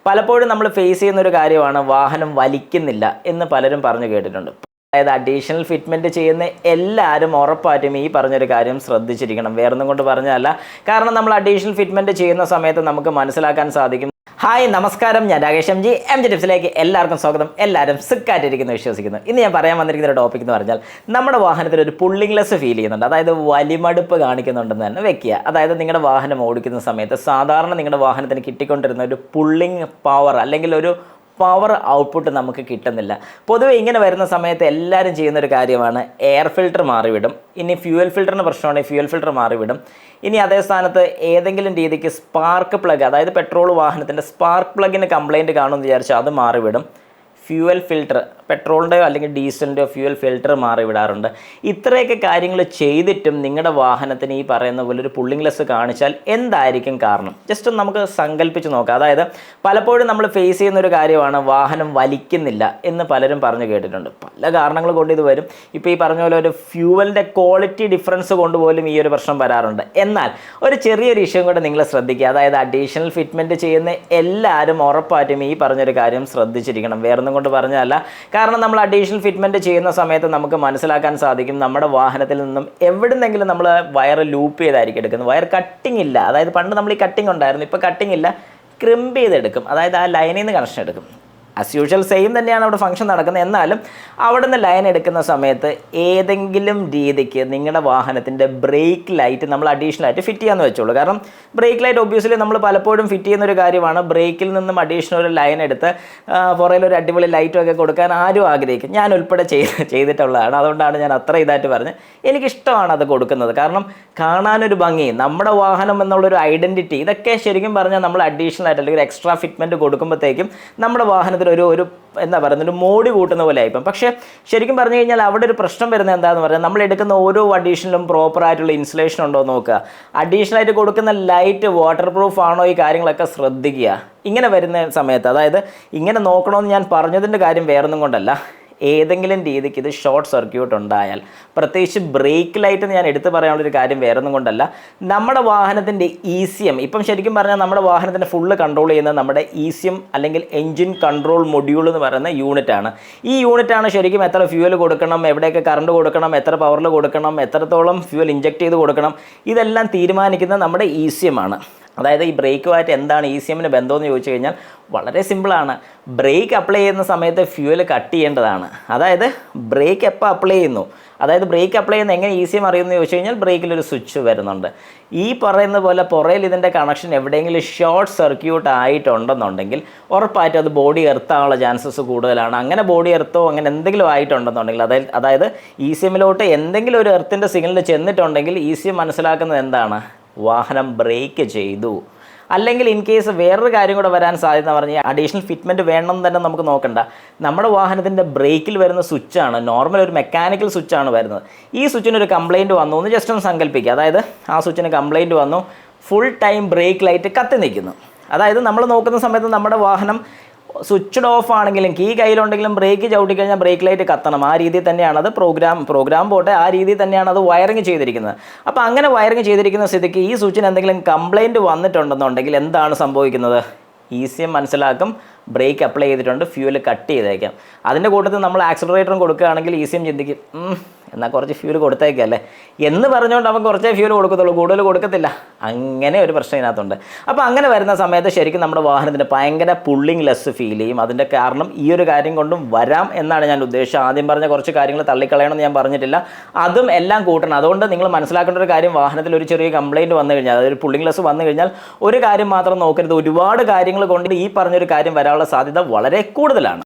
പലപ്പോഴും നമ്മൾ ഫേസ് ചെയ്യുന്ന ഒരു കാര്യമാണ് വാഹനം വലിക്കുന്നില്ല എന്ന് പലരും പറഞ്ഞു കേട്ടിട്ടുണ്ട്. അതായത് അഡീഷണൽ ഫിറ്റ്മെൻറ്റ് ചെയ്യുന്ന എല്ലാവരും ഉറപ്പായിട്ടും ഈ പറഞ്ഞൊരു കാര്യം ശ്രദ്ധിച്ചിരിക്കണം. വേറൊന്നും കൊണ്ട് പറഞ്ഞതല്ല, കാരണം നമ്മൾ അഡീഷണൽ ഫിറ്റ്മെൻറ്റ് ചെയ്യുന്ന സമയത്ത് നമുക്ക് മനസ്സിലാക്കാൻ സാധിക്കും. ഹായ് നമസ്കാരം, ഞാൻ രാകേഷ് എം ജി ടിപ്സിലേക്ക് എല്ലാവർക്കും സ്വാഗതം. എല്ലാവരും സുഖമായിട്ടിരിക്കുന്നു വിശ്വസിക്കുന്നു. ഇന്ന് ഞാൻ പറയാൻ വന്നിരിക്കുന്ന ഒരു ടോപ്പിക് എന്ന് പറഞ്ഞാൽ നമ്മുടെ വാഹനത്തിൽ ഒരു പുള്ളിംഗ്ലെസ് ഫീൽ ചെയ്യുന്നുണ്ട്, അതായത് വലിമടുപ്പ് കാണിക്കുന്നുണ്ടെന്ന് തന്നെ വെക്കുക. അതായത് നിങ്ങളുടെ വാഹനം ഓടിക്കുന്ന സമയത്ത് സാധാരണ നിങ്ങളുടെ വാഹനത്തിന് കിട്ടിക്കൊണ്ടിരുന്ന ഒരു പുള്ളിംഗ് പവർ അല്ലെങ്കിൽ ഒരു പവർ ഔട്ട്പുട്ട് നമുക്ക് കിട്ടുന്നില്ല. പൊതുവെ ഇങ്ങനെ വരുന്ന സമയത്ത് എല്ലാവരും ചെയ്യുന്നൊരു കാര്യമാണ് എയർ ഫിൽറ്റർ മാറിവിടും. ഇനി ഫ്യൂവൽ ഫിൽറ്ററിന് പ്രശ്നമാണെങ്കിൽ ഫ്യൂവൽ ഫിൽറ്റർ മാറിവിടും. ഇനി അതേ സ്ഥാനത്ത് ഏതെങ്കിലും രീതിക്ക് സ്പാർക്ക് പ്ലഗ്, അതായത് പെട്രോൾ വാഹനത്തിൻ്റെ സ്പാർക്ക് പ്ലഗിന് കംപ്ലയിൻറ്റ് കാണുമെന്ന് വിചാരിച്ചാൽ അത് മാറിവിടും. ഫ്യൂവൽ ഫിൽറ്റർ, പെട്രോളിൻ്റെയോ അല്ലെങ്കിൽ ഡീസലിൻ്റെയോ ഫ്യൂവൽ ഫിൽറ്റർ മാറിവിടാറുണ്ട്. ഇത്രയൊക്കെ കാര്യങ്ങൾ ചെയ്തിട്ടും നിങ്ങളുടെ വാഹനത്തിന് ഈ പറയുന്ന പോലെ ഒരു പുള്ളിംഗ്ലെസ് കാണിച്ചാൽ എന്തായിരിക്കും കാരണം? ജസ്റ്റ് ഒന്ന് നമുക്ക് സങ്കല്പിച്ച് നോക്കാം. അതായത് പലപ്പോഴും നമ്മൾ ഫേസ് ചെയ്യുന്ന ഒരു കാര്യമാണ് വാഹനം വലിക്കുന്നില്ല എന്ന് പലരും പറഞ്ഞു കേട്ടിട്ടുണ്ട്. പല കാരണങ്ങൾ കൊണ്ട് ഇത് വരും. ഇപ്പോൾ ഈ പറഞ്ഞ പോലെ ഒരു ഫ്യൂവലിൻ്റെ ക്വാളിറ്റി ഡിഫറൻസ് കൊണ്ട് പോലും ഈ ഒരു പ്രശ്നം വരാറുണ്ട്. എന്നാൽ ഒരു ചെറിയൊരു ഇഷ്യൂ കൂടെ നിങ്ങൾ ശ്രദ്ധിക്കുക. അതായത് അഡീഷണൽ ഫിറ്റ്മെൻറ്റ് ചെയ്യുന്ന എല്ലാവരും ഉറപ്പായിട്ടും ഈ പറഞ്ഞൊരു കാര്യം ശ്രദ്ധിച്ചിരിക്കണം. വേറൊന്നും കൊണ്ട് പറഞ്ഞതല്ല, കാരണം നമ്മൾ അഡീഷണൽ ഫിറ്റ്മെൻറ്റ് ചെയ്യുന്ന സമയത്ത് നമുക്ക് മനസ്സിലാക്കാൻ സാധിക്കും നമ്മുടെ വാഹനത്തിൽ നിന്നും എവിടുന്നെങ്കിലും നമ്മൾ വയർ ലൂപ്പ് ചെയ്തായിരിക്കും എടുക്കുന്നത്. വയർ കട്ടിങ് ഇല്ല, അതായത് പണ്ട് നമ്മൾ ഈ കട്ടിങ് ഉണ്ടായിരുന്നു, ഇപ്പോൾ കട്ടിങ് ഇല്ല, ക്രിമ്പ് ചെയ്തെടുക്കും. അതായത് ആ ലൈനിൽ നിന്ന് കണക്ഷൻ എടുക്കും. ആസ് യൂഷ്വൽ സെയിം തന്നെയാണ് അവിടെ ഫംഗ്ഷൻ നടക്കുന്നത്. എന്നാലും അവിടെ നിന്ന് ലൈൻ എടുക്കുന്ന സമയത്ത് ഏതെങ്കിലും രീതിക്ക് നിങ്ങളുടെ വാഹനത്തിൻ്റെ ബ്രേക്ക് ലൈറ്റ് നമ്മൾ അഡീഷണൽ ആയിട്ട് ഫിറ്റ് ചെയ്യാമെന്ന് വെച്ചോളൂ. കാരണം ബ്രേക്ക് ലൈറ്റ് ഒബ്വിയസ്ലി നമ്മൾ പലപ്പോഴും ഫിറ്റ് ചെയ്യുന്ന ഒരു കാര്യമാണ്. ബ്രേക്കിൽ നിന്നും അഡീഷണൽ ഒരു ലൈൻ എടുത്ത് പുറയിൽ ഒരു അടിപൊളി ലൈറ്റൊക്കെ കൊടുക്കാൻ ആരും ആഗ്രഹിക്കും. ഞാൻ ഉൾപ്പെടെ ചെയ്തിട്ടുള്ളതാണ്. അതുകൊണ്ടാണ് ഞാൻ അത്ര ഇതായിട്ട് പറഞ്ഞത്. എനിക്കിഷ്ടമാണ് അത് കൊടുക്കുന്നത്. കാരണം കാണാനൊരു ഭംഗി, നമ്മുടെ വാഹനം എന്നുള്ളൊരു ഐഡൻറ്റിറ്റി, ഇതൊക്കെ ശരിക്കും പറഞ്ഞാൽ നമ്മൾ അഡീഷണൽ ആയിട്ട് അല്ലെങ്കിൽ ഒരു എക്സ്ട്രാ ഫിറ്റ്മെൻറ്റ് കൊടുക്കുമ്പോഴത്തേക്കും നമ്മുടെ വാഹനത്തിൽ ഒരു എന്താ പറയുന്നത്, ഒരു മോടി കൂട്ടുന്ന പോലെ ആയിപ്പം. പക്ഷേ ശരിക്കും പറഞ്ഞു കഴിഞ്ഞാൽ അവിടെ ഒരു പ്രശ്നം വരുന്നത് എന്താണെന്ന് പറഞ്ഞാൽ നമ്മൾ എടുക്കുന്ന ഓരോ അഡീഷണലും പ്രോപ്പറായിട്ടുള്ള ഇൻസുലേഷൻ ഉണ്ടോ എന്ന് നോക്കുക. അഡീഷണലായിട്ട് കൊടുക്കുന്ന ലൈറ്റ് വാട്ടർ പ്രൂഫ് ആണോ, ഈ കാര്യങ്ങളൊക്കെ ശ്രദ്ധിക്കുക. ഇങ്ങനെ വരുന്ന സമയത്ത്, അതായത് ഇങ്ങനെ നോക്കണമെന്ന് ഞാൻ പറഞ്ഞതിൻ്റെ കാര്യം വേറൊന്നും കൊണ്ടല്ല, ഏതെങ്കിലും രീതിക്ക് ഇത് ഷോർട്ട് സർക്യൂട്ട് ഉണ്ടായാൽ, പ്രത്യേകിച്ച് ബ്രേക്ക് ലൈറ്റ് എന്ന് ഞാൻ എടുത്തു പറയാനുള്ളൊരു കാര്യം വേറൊന്നും കൊണ്ടല്ല, നമ്മുടെ വാഹനത്തിൻ്റെ ECM, ഇപ്പം ശരിക്കും പറഞ്ഞാൽ നമ്മുടെ വാഹനത്തിൻ്റെ ഫുള്ള് കൺട്രോൾ ചെയ്യുന്നത് നമ്മുടെ ECM അല്ലെങ്കിൽ എൻജിൻ കൺട്രോൾ മൊഡ്യൂൾ എന്ന് പറയുന്ന യൂണിറ്റാണ്. ഈ യൂണിറ്റാണ് ശരിക്കും എത്ര ഫ്യൂവൽ കൊടുക്കണം, എവിടെയൊക്കെ കറണ്ട് കൊടുക്കണം, എത്ര പവറിൽ കൊടുക്കണം, എത്രത്തോളം ഫ്യൂവൽ ഇഞ്ചെക്ട് ചെയ്ത് കൊടുക്കണം, ഇതെല്ലാം തീരുമാനിക്കുന്നത് നമ്മുടെ ECM ആണ്. അതായത് ഈ ബ്രേക്കുമായിട്ട് എന്താണ് ECMന് ബന്ധമെന്ന് ചോദിച്ചു കഴിഞ്ഞാൽ വളരെ സിമ്പിളാണ്. ബ്രേക്ക് അപ്ലൈ ചെയ്യുന്ന സമയത്ത് ഫ്യൂവൽ കട്ട് ചെയ്യേണ്ടതാണ്. അതായത് ബ്രേക്ക് എപ്പോൾ അപ്ലൈ ചെയ്യുന്നു, അതായത് ബ്രേക്ക് അപ്ലൈ ചെയ്യുന്ന എങ്ങനെ ECM അറിയുമെന്ന് ചോദിച്ചു കഴിഞ്ഞാൽ ബ്രേക്കിലൊരു സ്വിച്ച് വരുന്നുണ്ട്. ഈ പറയുന്ന പോലെ പുറയിൽ ഇതിൻ്റെ കണക്ഷൻ എവിടെയെങ്കിലും ഷോർട്ട് സർക്യൂട്ട് ആയിട്ടുണ്ടെന്നുണ്ടെങ്കിൽ ഉറപ്പായിട്ടും അത് ബോഡി എർത്താനുള്ള ചാൻസസ് കൂടുതലാണ്. അങ്ങനെ ബോഡി എർത്തോ അങ്ങനെ എന്തെങ്കിലും ആയിട്ടുണ്ടെന്നുണ്ടെങ്കിൽ, അതായത് ECMലോട്ട് എന്തെങ്കിലും ഒരു എർത്തിൻ്റെ സിഗ്നൽ ചെന്നിട്ടുണ്ടെങ്കിൽ ECM മനസ്സിലാക്കുന്നത് എന്താണ്, വാഹനം ബ്രേക്ക് ചെയ്തു. അല്ലെങ്കിൽ ഇൻ കേസ് വേറൊരു കാര്യം കൂടെ വരാൻ സാധ്യത പറഞ്ഞാൽ അഡീഷണൽ ഫിറ്റ്മെൻറ്റ് വേണമെന്ന് തന്നെ നമുക്ക് നോക്കണ്ട. നമ്മുടെ വാഹനത്തിൻ്റെ ബ്രേക്കിൽ വരുന്ന സ്വിച്ചാണ്, നോർമൽ ഒരു മെക്കാനിക്കൽ സ്വിച്ചാണ് വരുന്നത്. ഈ സ്വിച്ചിനൊരു കംപ്ലയിൻറ്റ് വന്നു എന്ന് ജസ്റ്റ് ഒന്ന് സങ്കല്പിക്കുക. അതായത് ആ സ്വിച്ചിന് കംപ്ലയിൻറ്റ് വന്നു, ഫുൾ ടൈം ബ്രേക്ക് ലൈറ്റ് കത്തി നിൽക്കുന്നു. അതായത് നമ്മൾ നോക്കുന്ന സമയത്ത് നമ്മുടെ വാഹനം സ്വിച്ച്ഡ് ഓഫ് ആണെങ്കിലും കീ കയ്യിലുണ്ടെങ്കിലും ബ്രേക്ക് ചവിട്ടിക്കഴിഞ്ഞാൽ ബ്രേക്ക് ലൈറ്റ് കത്തണം. ആ രീതിയിൽ തന്നെയാണ് അത് പ്രോഗ്രാം പോട്ടെ, ആ രീതിയിൽ തന്നെയാണ് അത് വയറിങ് ചെയ്തിരിക്കുന്നത്. അപ്പോൾ അങ്ങനെ വയറിങ് ചെയ്തിരിക്കുന്ന സ്ഥിതിക്ക് ഈ സ്വിച്ചിന് എന്തെങ്കിലും കംപ്ലയിൻറ്റ് വന്നിട്ടുണ്ടെന്നുണ്ടെങ്കിൽ എന്താണ് സംഭവിക്കുന്നത്, ECM മനസ്സിലാക്കും ബ്രേക്ക് അപ്ലൈ ചെയ്തിട്ടുണ്ട്, ഫ്യൂവൽ കട്ട് ചെയ്തേക്കാം. അതിൻ്റെ കൂട്ടത്തിൽ നമ്മൾ ആക്സിലറേറ്ററും കൊടുക്കുകയാണെങ്കിൽ ECM ചിന്തിക്കും, എന്നാൽ കുറച്ച് ഫ്യൂൽ കൊടുത്തേക്കല്ലേ എന്ന് പറഞ്ഞുകൊണ്ട് അവൻ കുറച്ചേ ഫ്യൂൽ കൊടുക്കത്തുള്ളൂ, കൂടുതൽ കൊടുക്കത്തില്ല. അങ്ങനെ ഒരു പ്രശ്നം ഇതിനകത്തുണ്ട്. അപ്പോൾ അങ്ങനെ വരുന്ന സമയത്ത് ശരിക്കും നമ്മുടെ വാഹനത്തിന് ഭയങ്കര പുള്ളിംഗ്ലെസ് ഫീൽ ചെയ്യും. അതിൻ്റെ കാരണം ഈ ഒരു കാര്യം കൊണ്ടും വരാം എന്നാണ് ഞാൻ ഉദ്ദേശിച്ചത്. ആദ്യം പറഞ്ഞ കുറച്ച് കാര്യങ്ങൾ തള്ളിക്കളയണമെന്ന് ഞാൻ പറഞ്ഞിട്ടില്ല, അതും എല്ലാം കൂട്ടണം. അതുകൊണ്ട് നിങ്ങൾ മനസ്സിലാക്കേണ്ട ഒരു കാര്യം, വാഹനത്തിൽ ഒരു ചെറിയ കംപ്ലയിൻറ്റ് വന്നു കഴിഞ്ഞാൽ, അതൊരു പുള്ളിംഗ്ലെസ് വന്നു കഴിഞ്ഞാൽ ഒരു കാര്യം മാത്രം നോക്കരുത്, ഒരുപാട് കാര്യങ്ങൾ കൊണ്ട് ഈ പറഞ്ഞൊരു കാര്യം വരാനുള്ള സാധ്യത വളരെ കൂടുതലാണ്.